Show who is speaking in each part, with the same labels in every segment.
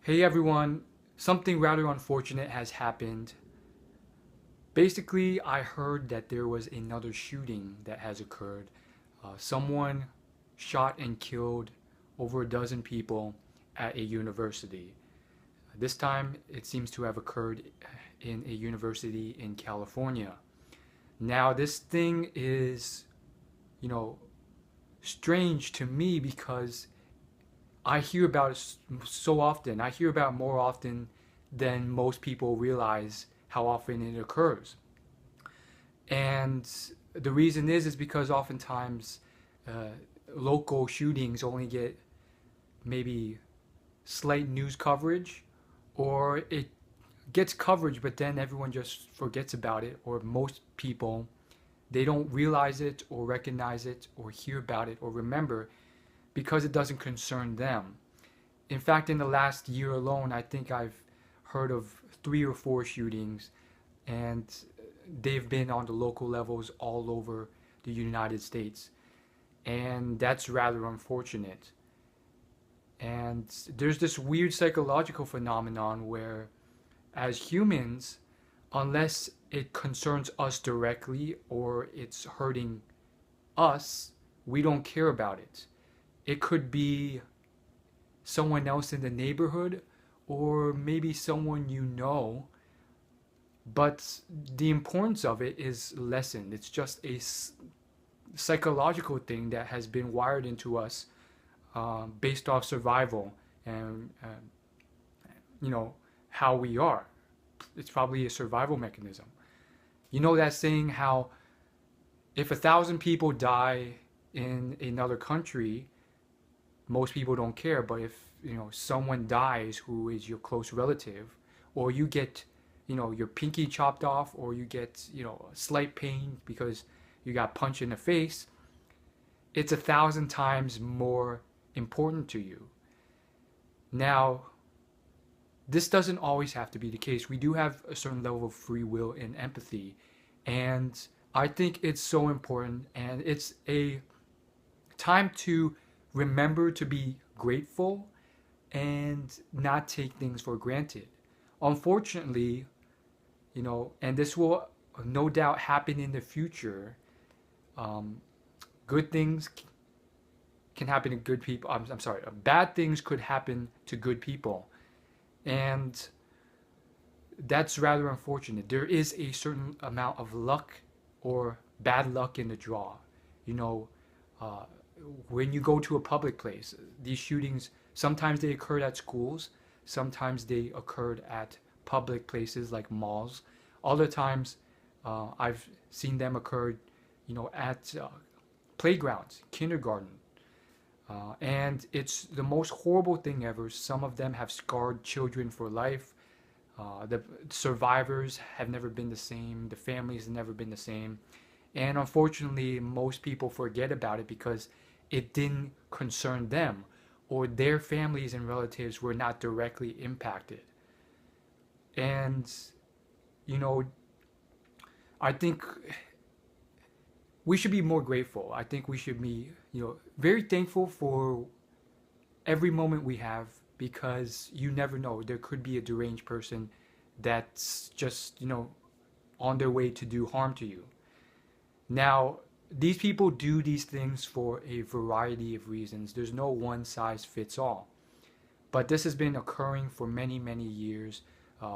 Speaker 1: Hey everyone, something rather unfortunate has happened. Basically, I heard that there was another shooting that has occurred. Someone shot and killed over a dozen people at a university. This time, it seems to have occurred in a university in California. Now, this thing is, you know, strange to me because I hear about it so often. I hear about it more often than most people realize how often it occurs. And the reason is because oftentimes uh, local shootings only get maybe slight news coverage, or it gets coverage, but then everyone just forgets about it, or most people they don't realize it or recognize it or hear about it or remember because it doesn't concern them. In fact, in the last year alone, I think I've heard of three or four shootings, and they've been on the local levels all over the United States. And that's rather unfortunate. And there's this weird psychological phenomenon where, as humans, unless it concerns us directly or it's hurting us, we don't care about it. It could be someone else in the neighborhood or maybe someone you know, but the importance of it is lessened. It's just a psychological thing that has been wired into us based off survival and you know how we are. It's probably a survival mechanism. You know that saying how if 1,000 people die in another country, most people don't care. But if someone dies who is your close relative, or you get your pinky chopped off, or you get a slight pain because you got punched in the face, it's 1,000 times more important to you. Now, this doesn't always have to be the case. We do have a certain level of free will and empathy, and I think it's so important, and it's a time to remember to be grateful and not take things for granted. Unfortunately, and this will no doubt happen in the future, um, good things can happen to good people. I'm sorry, bad things could happen to good people. And that's rather unfortunate. There is a certain amount of luck or bad luck in the draw. You know, uh, when you go to a public place, these shootings sometimes they occurred at schools, sometimes they occurred at public places like malls. Other times, I've seen them occur, at playgrounds, kindergarten, and it's the most horrible thing ever. Some of them have scarred children for life. The survivors have never been the same. The families have never been the same. And unfortunately, most people forget about it because it didn't concern them or their families and relatives were not directly impacted. And, you know, I think we should be more grateful. I think we should be, very thankful for every moment we have because you never know. There could be a deranged person that's just, on their way to do harm to you. Now, these people do these things for a variety of reasons. There's no one size fits all. But this has been occurring for many, many years.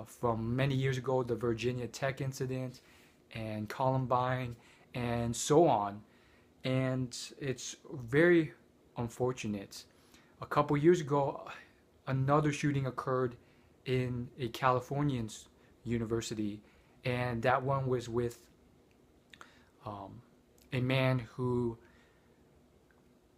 Speaker 1: From many years ago, the Virginia Tech incident and Columbine and so on. And it's very unfortunate. A couple years ago, another shooting occurred in a Californian university, and that one was with um, a man who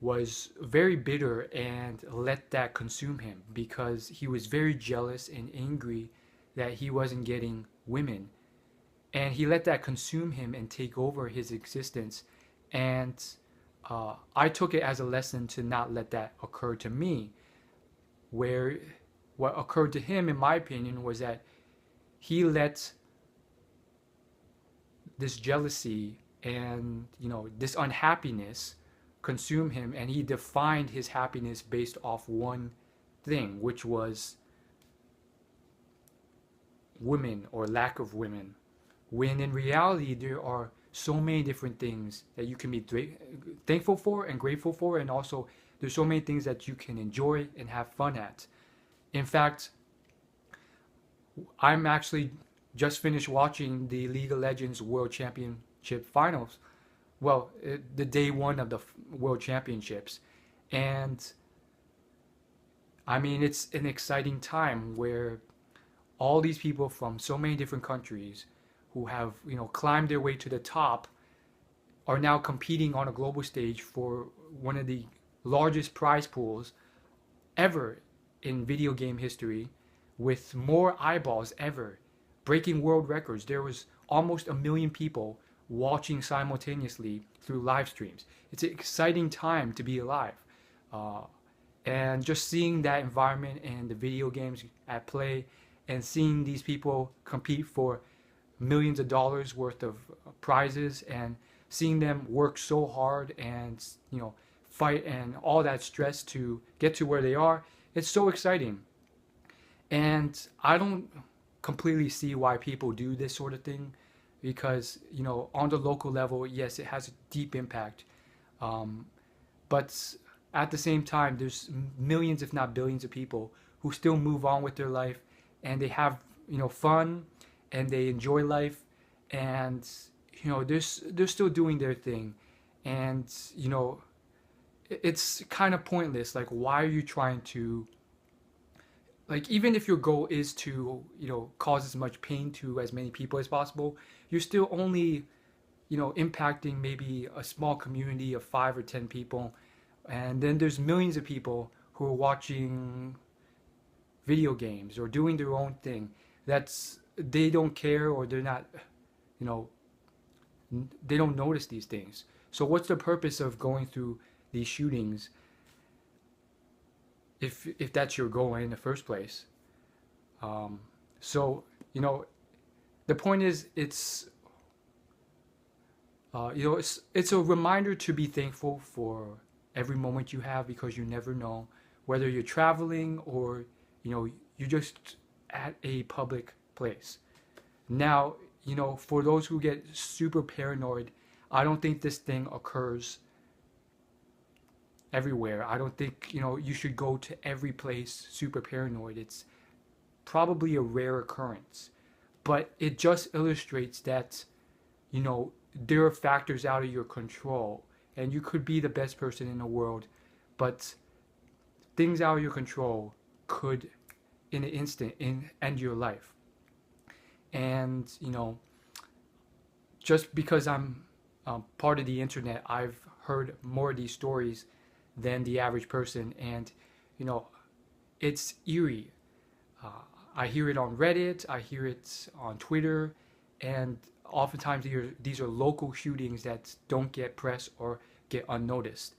Speaker 1: was very bitter and let that consume him because he was very jealous and angry that he wasn't getting women. And he let that consume him and take over his existence. And I took it as a lesson to not let that occur to me. Where what occurred to him, in my opinion, was that he let this jealousy and this unhappiness consume him, and he defined his happiness based off one thing, which was women or lack of women, when in reality there are so many different things that you can be thankful for and grateful for, and also there's so many things that you can enjoy and have fun at. In fact, I'm actually just finished watching the League of Legends World Championship Finals. Well, the day one of the World Championships. And I mean, it's an exciting time where all these people from so many different countries who have, climbed their way to the top are now competing on a global stage for one of the largest prize pools ever in video game history, with more eyeballs ever, breaking world records. There was almost 1 million people watching simultaneously through live streams. It's an exciting time to be alive. And just seeing that environment and the video games at play, and seeing these people compete for millions of dollars worth of prizes, and seeing them work so hard and fight and all that stress to get to where they are, it's so exciting. And I don't completely see why people do this sort of thing, because on the local level, yes, it has a deep impact, but at the same time, there's millions, if not billions, of people who still move on with their life, and they have fun, and they enjoy life, and they're still doing their thing. And it's kind of pointless. Like, why are you trying to, like, even if your goal is to cause as much pain to as many people as possible, you're still only impacting maybe a small community of 5 or 10 people, and then there's millions of people who are watching video games or doing their own thing. They don't care, or they're not, they don't notice these things. So what's the purpose of going through these shootings if that's your goal in the first place? So the point is, it's it's a reminder to be thankful for every moment you have, because you never know, whether you're traveling or you're just at a public place. Now, for those who get super paranoid, I don't think this thing occurs everywhere. I don't think you should go to every place super paranoid. It's probably a rare occurrence, but it just illustrates that there are factors out of your control, and you could be the best person in the world, but things out of your control could in an instant end your life. And just because I'm part of the internet, I've heard more of these stories than the average person, and it's eerie. I hear it on Reddit, I hear it on Twitter, and oftentimes these are local shootings that don't get press or get unnoticed.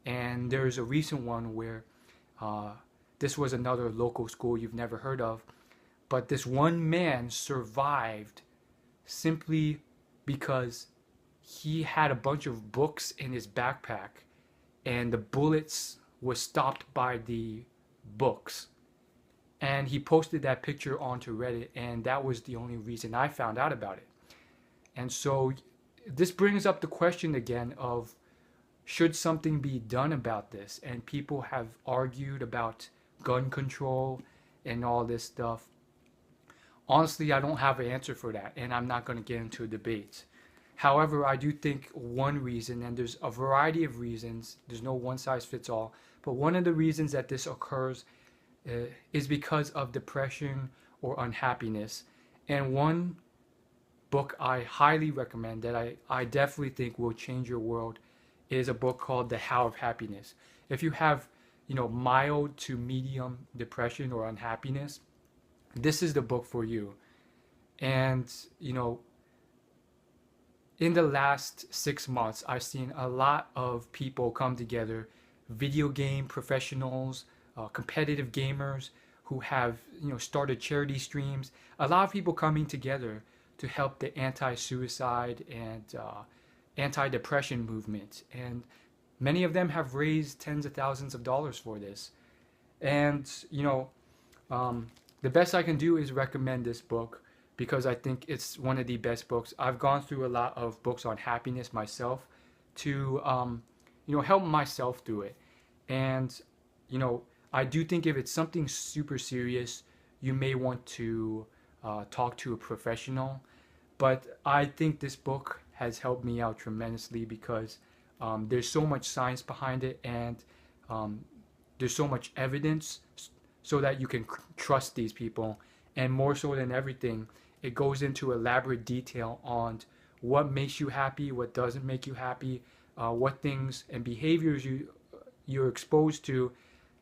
Speaker 1: And there's a recent one where this was another local school you've never heard of, but this one man survived simply because he had a bunch of books in his backpack, and the bullets were stopped by the books. And he posted that picture onto Reddit, and that was the only reason I found out about it. And so this brings up the question again of, should something be done about this? And people have argued about gun control and all this stuff. Honestly, I don't have an answer for that, and I'm not going to get into a debate. However, I do think one reason, and there's a variety of reasons, there's no one size fits all, but one of the reasons that this occurs is because of depression or unhappiness. And one book I highly recommend that I definitely think will change your world is a book called The How of Happiness. If you have, mild to medium depression or unhappiness, this is the book for you. And, in the last 6 months, I've seen a lot of people come together, video game professionals, competitive gamers who have, started charity streams. A lot of people coming together to help the anti-suicide and anti-depression movement. And many of them have raised tens of thousands of dollars for this. And, the best I can do is recommend this book. because I think it's one of the best books. I've gone through a lot of books on happiness myself to, help myself through it. And, I do think if it's something super serious, you may want to talk to a professional. But I think this book has helped me out tremendously because there's so much science behind it, and um, there's so much evidence so that you can trust these people. And more so than everything, it goes into elaborate detail on what makes you happy, what doesn't make you happy, what things and behaviors you're exposed to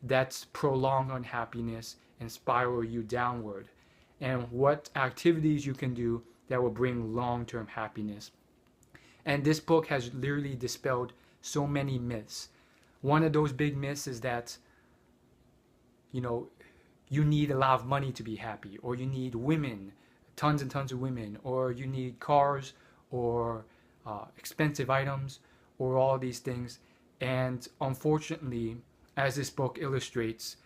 Speaker 1: that's prolong unhappiness and spiral you downward, and what activities you can do that will bring long-term happiness. And this book has literally dispelled so many myths. One of those big myths is that, you know, you need a lot of money to be happy, or you need women, tons and tons of women, or you need cars, or expensive items, or all these things. And unfortunately, as this book illustrates,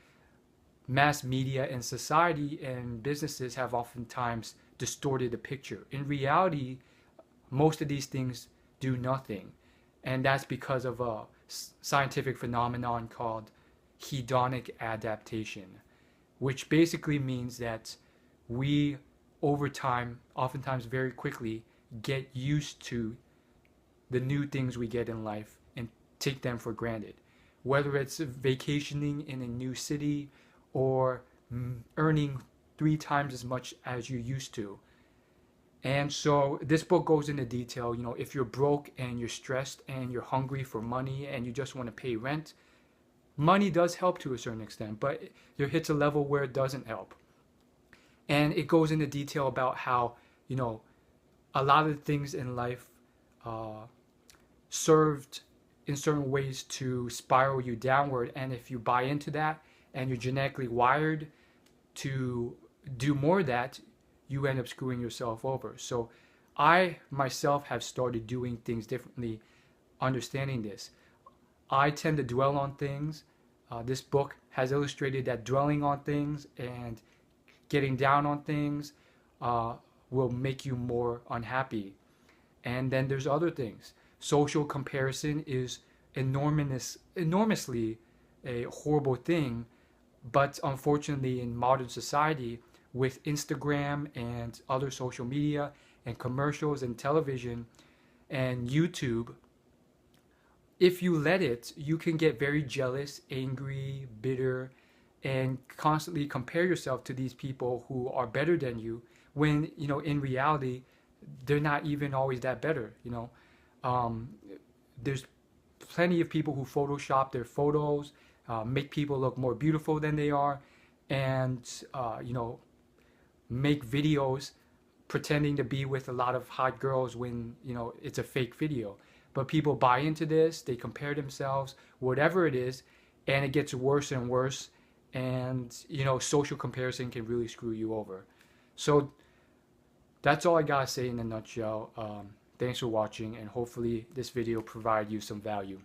Speaker 1: mass media and society and businesses have oftentimes distorted the picture. In reality, most of these things do nothing. And that's because of a scientific phenomenon called hedonic adaptation, which basically means that we, over time, oftentimes very quickly, get used to the new things we get in life and take them for granted. Whether it's vacationing in a new city or earning 3 times as much as you used to. And so this book goes into detail. If you're broke and you're stressed and you're hungry for money and you just want to pay rent, money does help to a certain extent, but there hits a level where it doesn't help. And it goes into detail about how, a lot of things in life served in certain ways to spiral you downward. And if you buy into that and you're genetically wired to do more of that, you end up screwing yourself over. So I myself have started doing things differently, understanding this. I tend to dwell on things. This book has illustrated that dwelling on things and getting down on things will make you more unhappy. And then there's other things. Social comparison is enormously a horrible thing, but unfortunately in modern society, with Instagram and other social media and commercials and television and YouTube, if you let it, you can get very jealous, angry, bitter, and constantly compare yourself to these people who are better than you when, in reality, they're not even always that better. There's plenty of people who Photoshop their photos, make people look more beautiful than they are, and, make videos pretending to be with a lot of hot girls when, it's a fake video. But people buy into this, they compare themselves, whatever it is, and it gets worse and worse. And, social comparison can really screw you over. So that's all I gotta say in a nutshell. Thanks for watching, and hopefully this video provided you some value.